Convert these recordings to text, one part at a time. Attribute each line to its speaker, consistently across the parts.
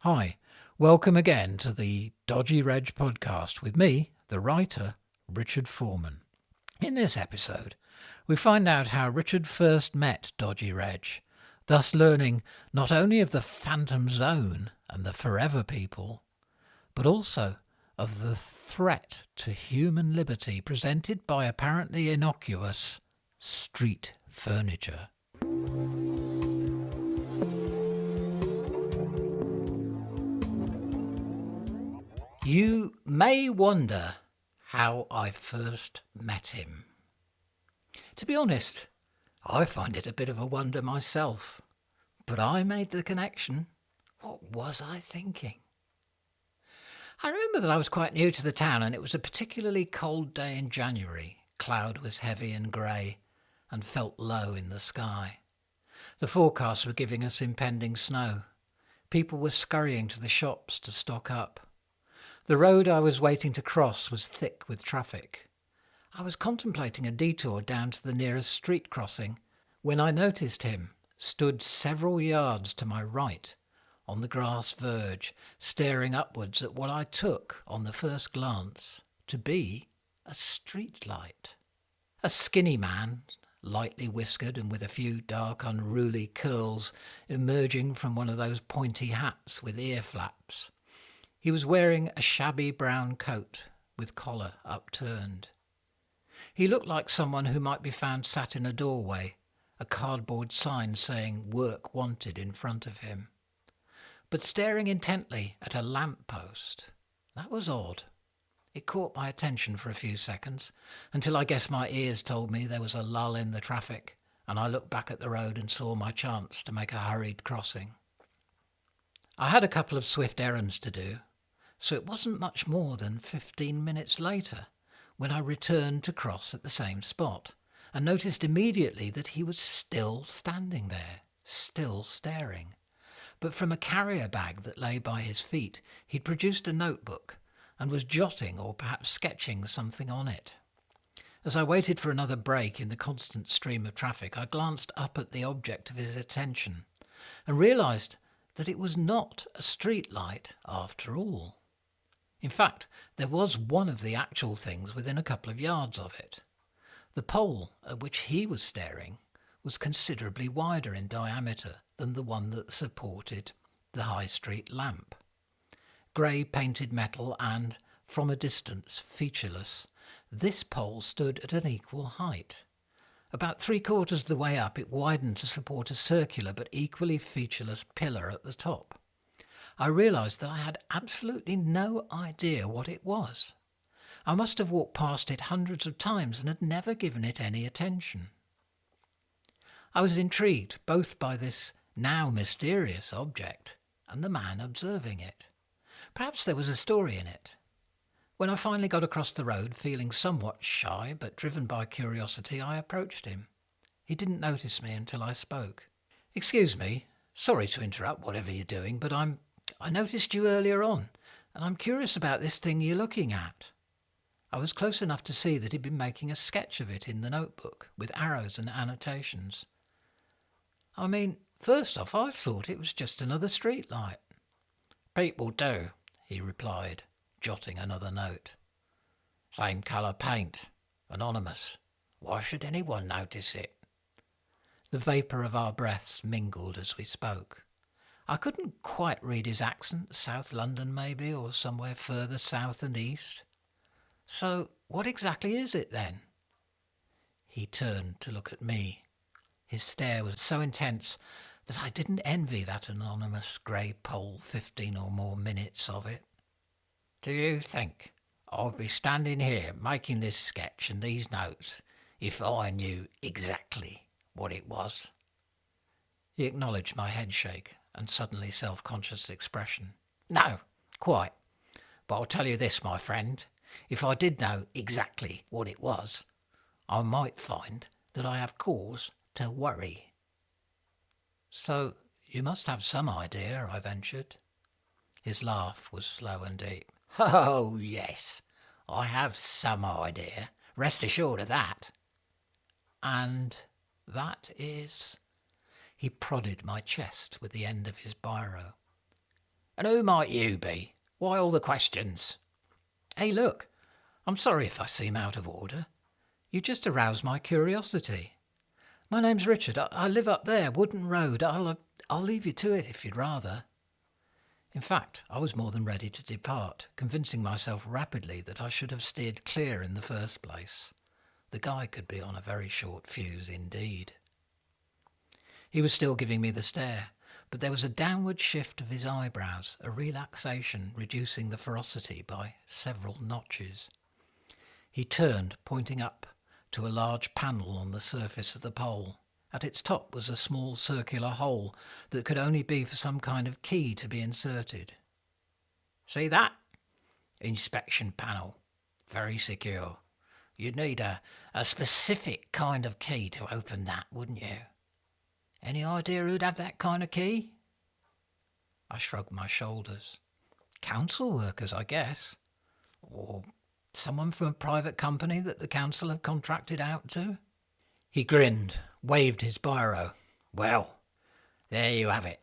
Speaker 1: Hi, welcome again to the Dodgy Reg podcast with me, the writer, Richard Foreman. In this episode, we find out how Richard first met Dodgy Reg, thus learning not only of the Phantom Zone and the Forever People, but also of the threat to human liberty presented by apparently innocuous street furniture. You may wonder how I first met him. To be honest, I find it a bit of a wonder myself. But I made the connection. What was I thinking? I remember that I was quite new to the town and it was a particularly cold day in January. Cloud was heavy and grey and felt low in the sky. The forecasts were giving us impending snow. People were scurrying to the shops to stock up. The road I was waiting to cross was thick with traffic. I was contemplating a detour down to the nearest street crossing when I noticed him, stood several yards to my right, on the grass verge, staring upwards at what I took, on the first glance, to be a street light. A skinny man, lightly whiskered and with a few dark unruly curls emerging from one of those pointy hats with ear flaps. He was wearing a shabby brown coat with collar upturned. He looked like someone who might be found sat in a doorway, a cardboard sign saying "Work Wanted" in front of him. But staring intently at a lamp-post, that was odd. It caught my attention for a few seconds, until I guess my ears told me there was a lull in the traffic, and I looked back at the road and saw my chance to make a hurried crossing. I had a couple of swift errands to do, so it wasn't much more than 15 minutes later when I returned to cross at the same spot and noticed immediately that he was still standing there, still staring. But from a carrier bag that lay by his feet, he'd produced a notebook and was jotting or perhaps sketching something on it. As I waited for another break in the constant stream of traffic, I glanced up at the object of his attention and realised that it was not a street light after all. In fact, there was one of the actual things within a couple of yards of it. The pole at which he was staring was considerably wider in diameter than the one that supported the high street lamp. Grey painted metal and, from a distance, featureless, this pole stood at an equal height. About 3/4 of the way up, it widened to support a circular but equally featureless pillar at the top. I realised that I had absolutely no idea what it was. I must have walked past it hundreds of times and had never given it any attention. I was intrigued both by this now mysterious object and the man observing it. Perhaps there was a story in it. When I finally got across the road, feeling somewhat shy but driven by curiosity, I approached him. He didn't notice me until I spoke. "Excuse me, sorry to interrupt whatever you're doing, but I noticed you earlier on, and I'm curious about this thing you're looking at." I was close enough to see that he'd been making a sketch of it in the notebook, with arrows and annotations. "I mean, first off, I thought it was just another street light." "People do," he replied, jotting another note. "Same colour paint. Anonymous. Why should anyone notice it?" The vapour of our breaths mingled as we spoke. I couldn't quite read his accent, South London maybe, or somewhere further south and east. "So, what exactly is it then?" He turned to look at me. His stare was so intense that I didn't envy that anonymous grey pole 15 or more minutes of it. "Do you think I'd be standing here making this sketch and these notes if I knew exactly what it was?" He acknowledged my headshake and suddenly self-conscious expression. "No, quite. But I'll tell you this, my friend. If I did know exactly what it was, I might find that I have cause to worry. So you must have some idea, I ventured. His laugh was slow and deep. Oh, yes, I have some idea. Rest assured of that. And that is... He prodded my chest with the end of his biro. And who might you be? Why all the questions? Hey, look, I'm sorry if I seem out of order. You just aroused my curiosity. My name's Richard. I live up there, Wooden Road. I'll leave you to it if you'd rather. In fact, I was more than ready to depart, convincing myself rapidly that I should have steered clear in the first place. The guy could be on a very short fuse indeed. He was still giving me the stare, but there was a downward shift of his eyebrows, a relaxation reducing the ferocity by several notches. He turned, pointing up to a large panel on the surface of the pole. At its top was a small circular hole that could only be for some kind of key to be inserted. See that? Inspection panel. Very secure. You'd need a specific kind of key to open that, wouldn't you? Any idea who'd have that kind of key? I shrugged my shoulders. Council workers, I guess. Or someone from a private company that the council have contracted out to. He grinned, waved his biro. Well, there you have it.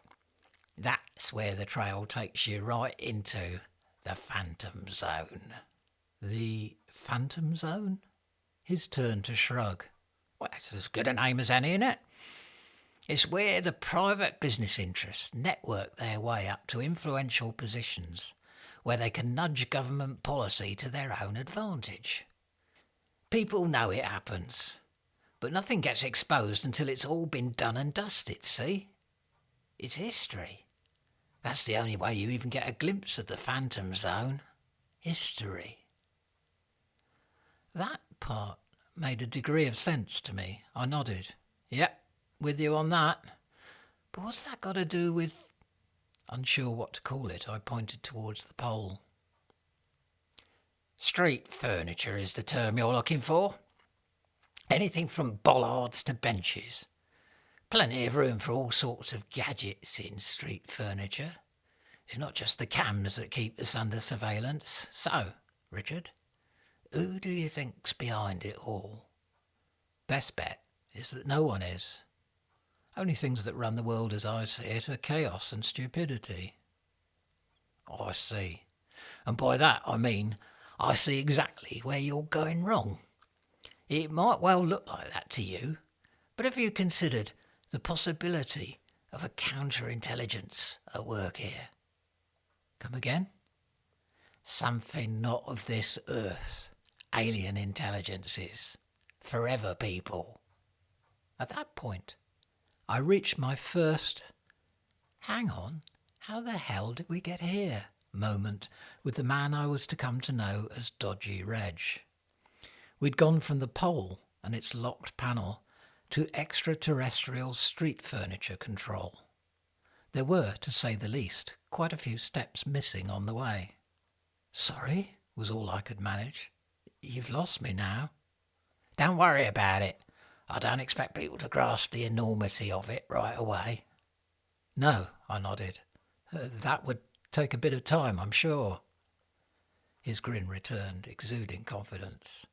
Speaker 1: That's where the trail takes you right into the Phantom Zone. The Phantom Zone? His turn to shrug. Well, that's as good a name as any, innit? It's where the private business interests network their way up to influential positions, where they can nudge government policy to their own advantage. People know it happens, but nothing gets exposed until it's all been done and dusted, see? It's history. That's the only way you even get a glimpse of the Phantom Zone. History. That part made a degree of sense to me. I nodded. Yep, with you on that. But what's that got to do with... Unsure what to call it, I pointed towards the pole. Street furniture is the term you're looking for. Anything from bollards to benches. Plenty of room for all sorts of gadgets in street furniture. It's not just the cams that keep us under surveillance. So, Richard, who do you think's behind it all? Best bet is that no one is. Only things that run the world as I see it are chaos and stupidity. I see. And by that I mean I see exactly where you're going wrong. It might well look like that to you, but have you considered the possibility of a counterintelligence at work here? Come again? Something not of this earth. Alien intelligences. Forever people. At that point, I reached my first, hang on, how the hell did we get here? Moment with the man I was to come to know as Dodgy Reg. We'd gone from the pole and its locked panel to extraterrestrial street furniture control. There were, to say the least, quite a few steps missing on the way. Sorry, was all I could manage. You've lost me now. Don't worry about it. I don't expect people to grasp the enormity of it right away. No, I nodded. That would take a bit of time, I'm sure. His grin returned, exuding confidence.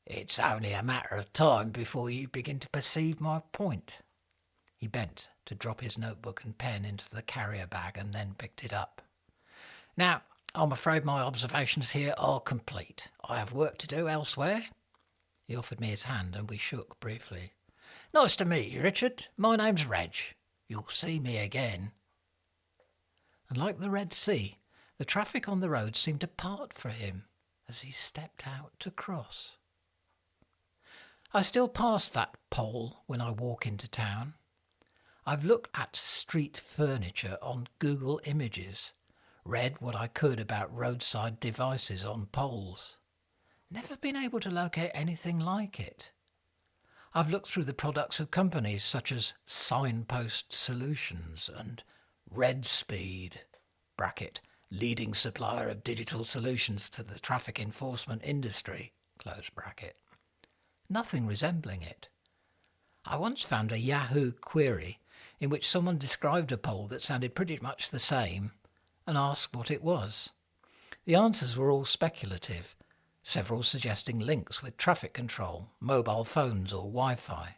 Speaker 1: It's only a matter of time before you begin to perceive my point. He bent to drop his notebook and pen into the carrier bag and then picked it up. Now, I'm afraid my observations here are complete. I have work to do elsewhere. He offered me his hand and we shook briefly. Nice to meet you, Richard. My name's Reg. You'll see me again. And like the Red Sea, the traffic on the road seemed to part for him as he stepped out to cross. I still pass that pole when I walk into town. I've looked at street furniture on Google Images, read what I could about roadside devices on poles. Never been able to locate anything like it. I've looked through the products of companies such as Signpost Solutions and RedSpeed, bracket, leading supplier of digital solutions to the traffic enforcement industry, close bracket. nothing resembling it. I once found a Yahoo query in which someone described a pole that sounded pretty much the same and asked what it was. The answers were all speculative, several suggesting links with traffic control, mobile phones or Wi-Fi.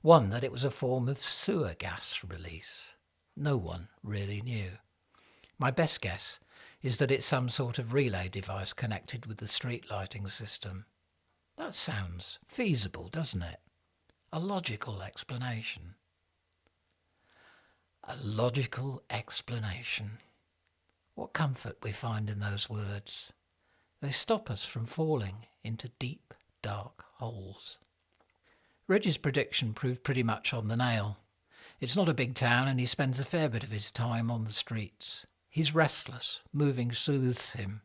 Speaker 1: One that it was a form of sewer gas release. No one really knew. My best guess is that it's some sort of relay device connected with the street lighting system. That sounds feasible, doesn't it? A logical explanation. A logical explanation. What comfort we find in those words. They stop us from falling into deep, dark holes. Reg's prediction proved pretty much on the nail. It's not a big town and he spends a fair bit of his time on the streets. He's restless, moving soothes him.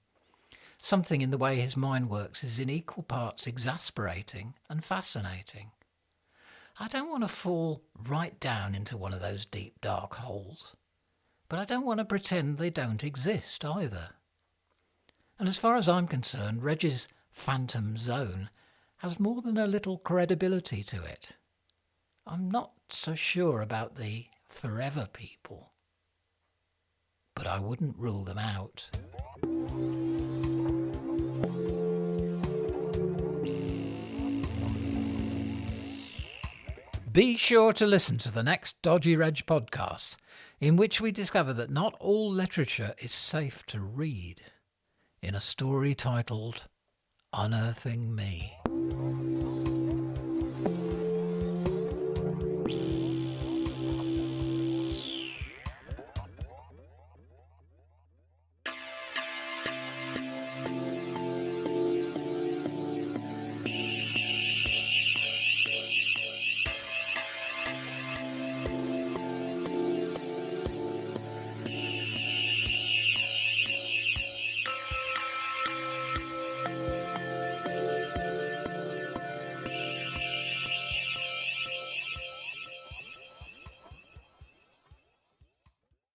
Speaker 1: Something in the way his mind works is in equal parts exasperating and fascinating. I don't want to fall right down into one of those deep, dark holes. But I don't want to pretend they don't exist either. And as far as I'm concerned, Reg's phantom zone has more than a little credibility to it. I'm not so sure about the forever people, but I wouldn't rule them out. Be sure to listen to the next Dodgy Reg podcast, in which we discover that not all literature is safe to read, in a story titled Unearthing Me.